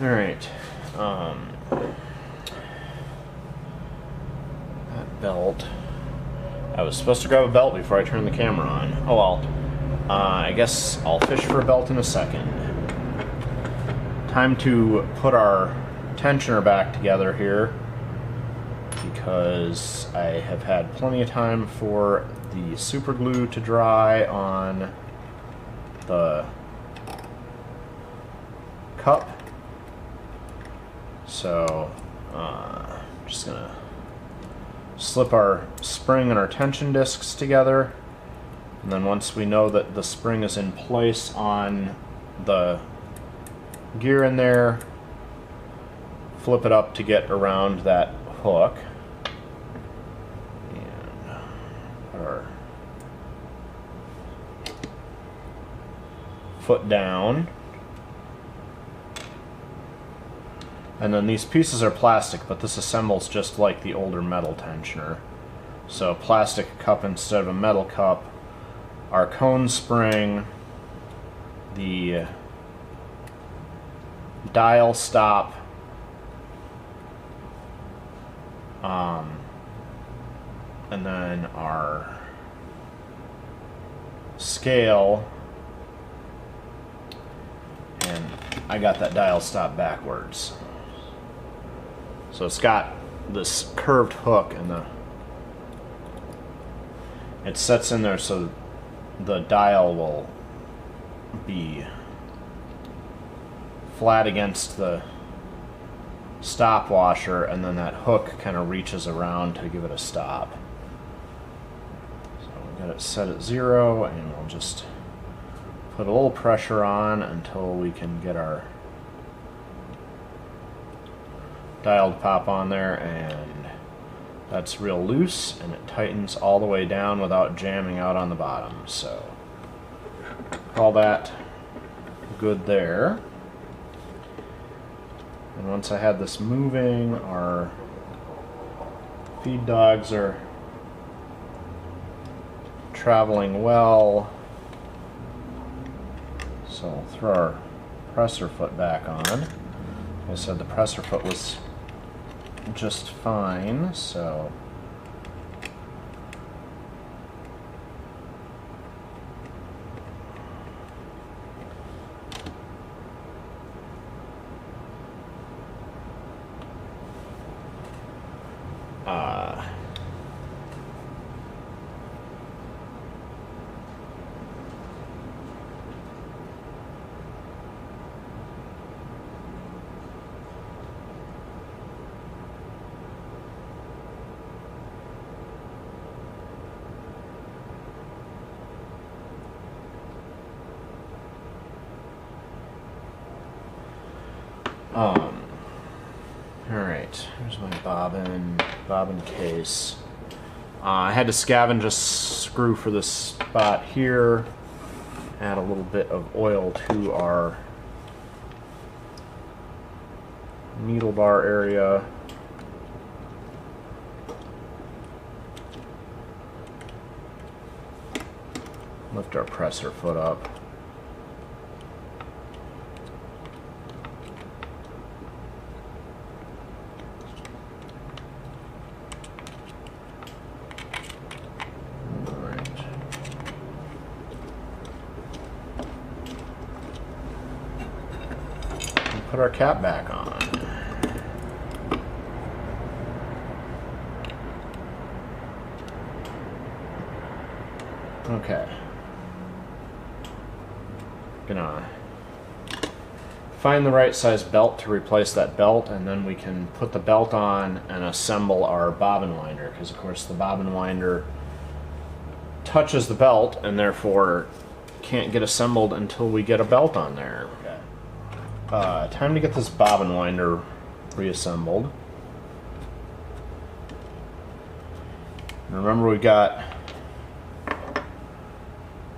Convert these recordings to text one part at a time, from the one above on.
Alright, that belt. I was supposed to grab a belt before I turned the camera on. Oh well. I guess I'll fish for a belt in a second. Time to put our tensioner back together here, because I have had plenty of time for the super glue to dry on the cup. So, just gonna slip our spring and our tension discs together, and then once we know that the spring is in place on the gear in there, flip it up to get around that hook, and put our foot down. And then these pieces are plastic, but this assembles just like the older metal tensioner. So plastic cup instead of a metal cup, our cone spring, the dial stop, and then our scale, and I got that dial stop backwards. So it's got this curved hook, and it sets in there so the dial will be flat against the stop washer, and then that hook kind of reaches around to give it a stop. So we got it set at 0, and we'll just put a little pressure on until we can get our dial to pop on there, and that's real loose, and it tightens all the way down without jamming out on the bottom. So call that good there. And once I had this moving, our feed dogs are traveling well. So we'll throw our presser foot back on. Like I said, the presser foot was just fine, so alright, here's my bobbin case. I had to scavenge a screw for this spot here, add a little bit of oil to our needle bar area. Lift our presser foot up. Put our cap back on. Okay. Gonna find the right size belt to replace that belt, and then we can put the belt on and assemble our bobbin winder, because of course the bobbin winder touches the belt and therefore can't get assembled until we get a belt on there. Time to get this bobbin winder reassembled. Remember, we got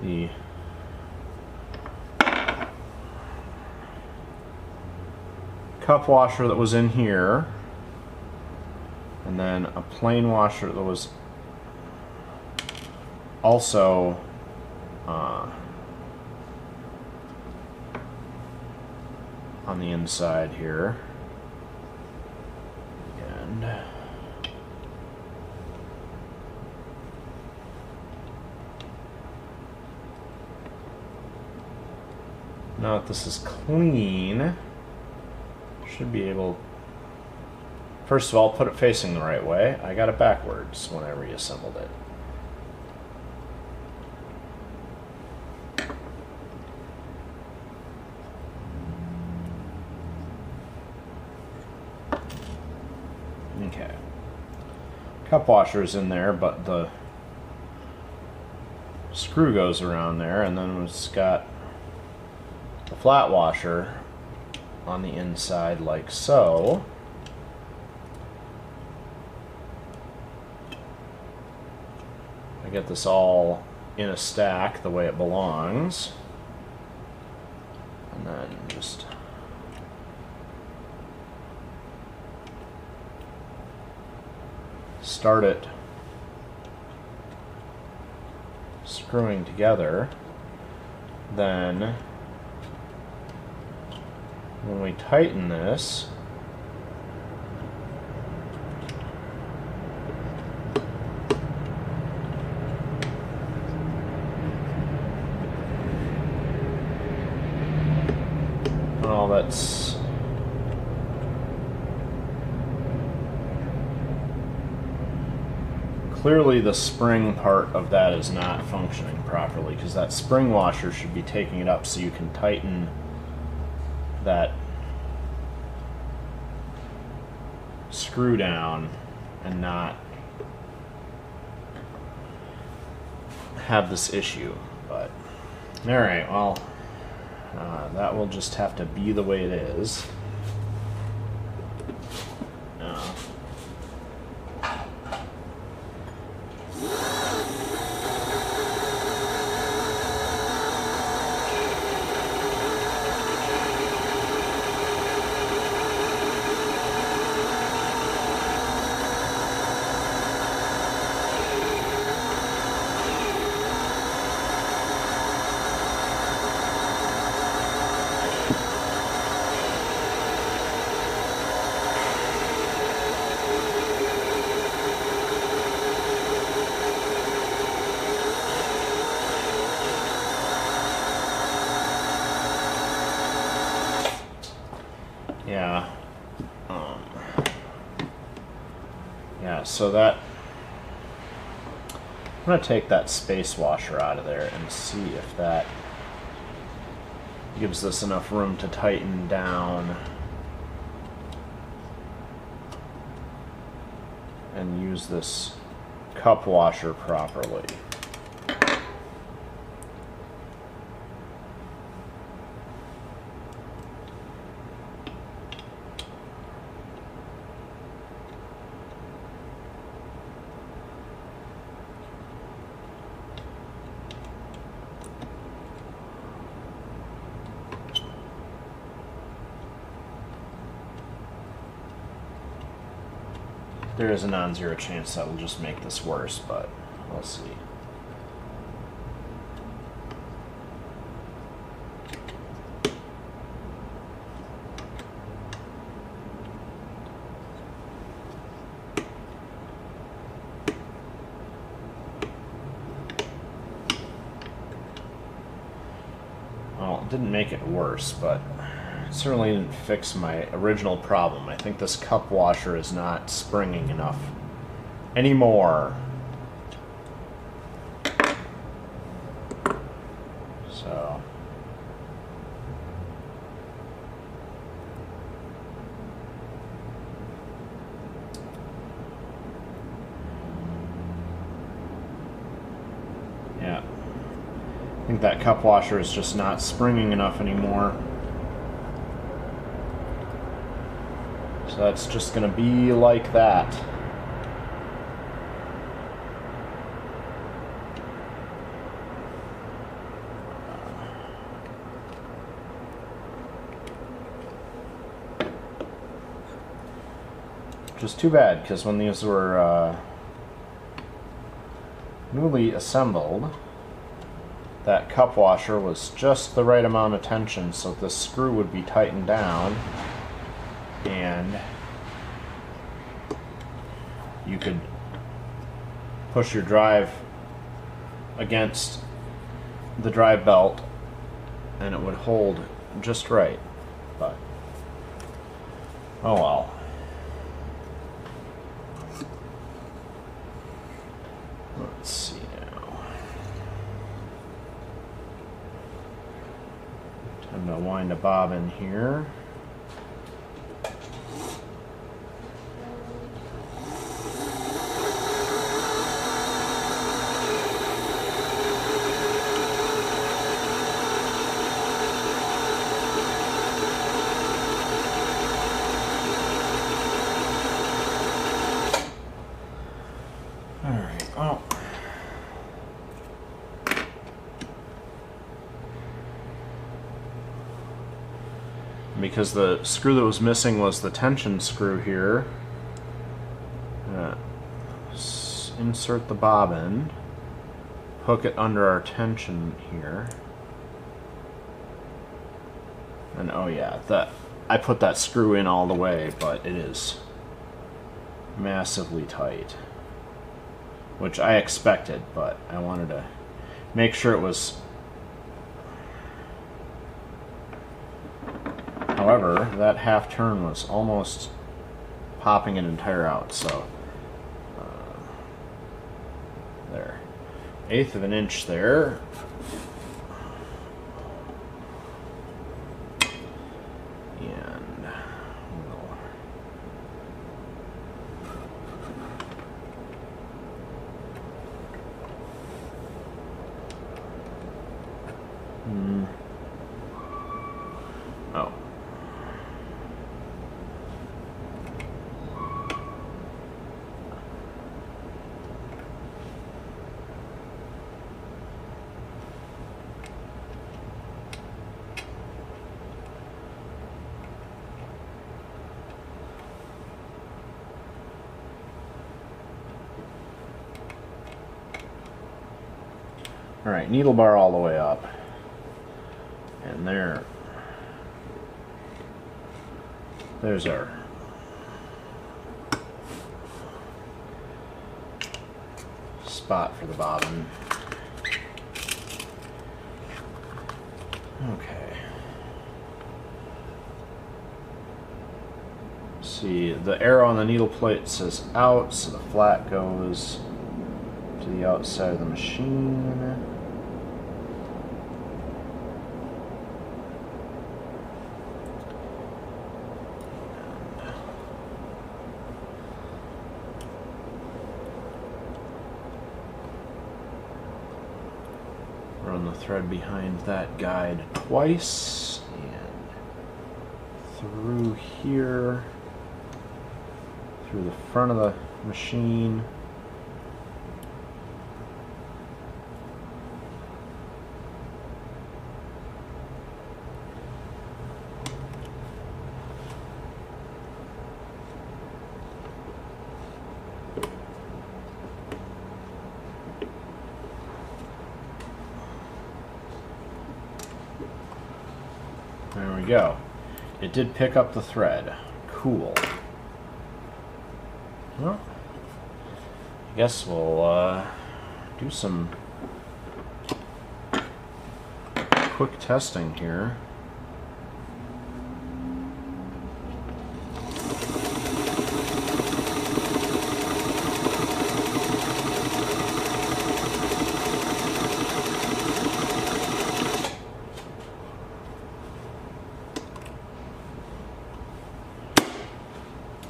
the cup washer that was in here, and then a plain washer that was also on on the inside here. And now that this is clean, should be able, first of all, put it facing the right way. I got it backwards when I reassembled it. Okay. Cup washer's in there, but the screw goes around there, and then it's got the flat washer on the inside like so. I get this all in a stack the way it belongs, and then just start it screwing together. Then when we tighten this, well, that's clearly the spring part of that is not functioning properly, because that spring washer should be taking it up so you can tighten that screw down and not have this issue. But alright, well, that will just have to be the way it is. Yeah. Yeah, so that, I'm going to take that space washer out of there and see if that gives us enough room to tighten down and use this cup washer properly. There is a non-zero chance that will just make this worse, but we'll see. Well, it didn't make it worse, but certainly didn't fix my original problem. I think this cup washer is not springing enough anymore. So yeah, I think that cup washer is just not springing enough anymore. So that's just going to be like that. Which is too bad, because when these were newly assembled, that cup washer was just the right amount of tension so the screw would be tightened down and you could push your drive against the drive belt and it would hold just right. But oh well. Let's see now. Time to wind a bobbin here. Oh. Because the screw that was missing was the tension screw here. Insert the bobbin, hook it under our tension here. And oh yeah, I put that screw in all the way, but it is massively tight. Which I expected, but I wanted to make sure it was. However, that half turn was almost popping an entire out, so there. 1/8 of an inch there. And oh. All right, needle bar all the way up. And there's our spot for the bobbin. Okay. See, the arrow on the needle plate says out, so the flat goes to the outside of the machine. Run the thread behind that guide twice and through here, through the front of the machine. There we go. It did pick up the thread. Cool. Well, I guess we'll do some quick testing here.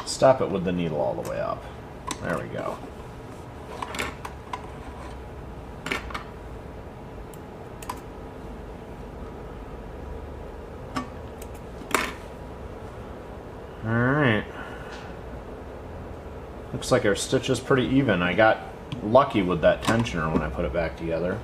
Stop it with the needle all the way up. There we go. Alright. Looks like our stitch is pretty even. I got lucky with that tensioner when I put it back together.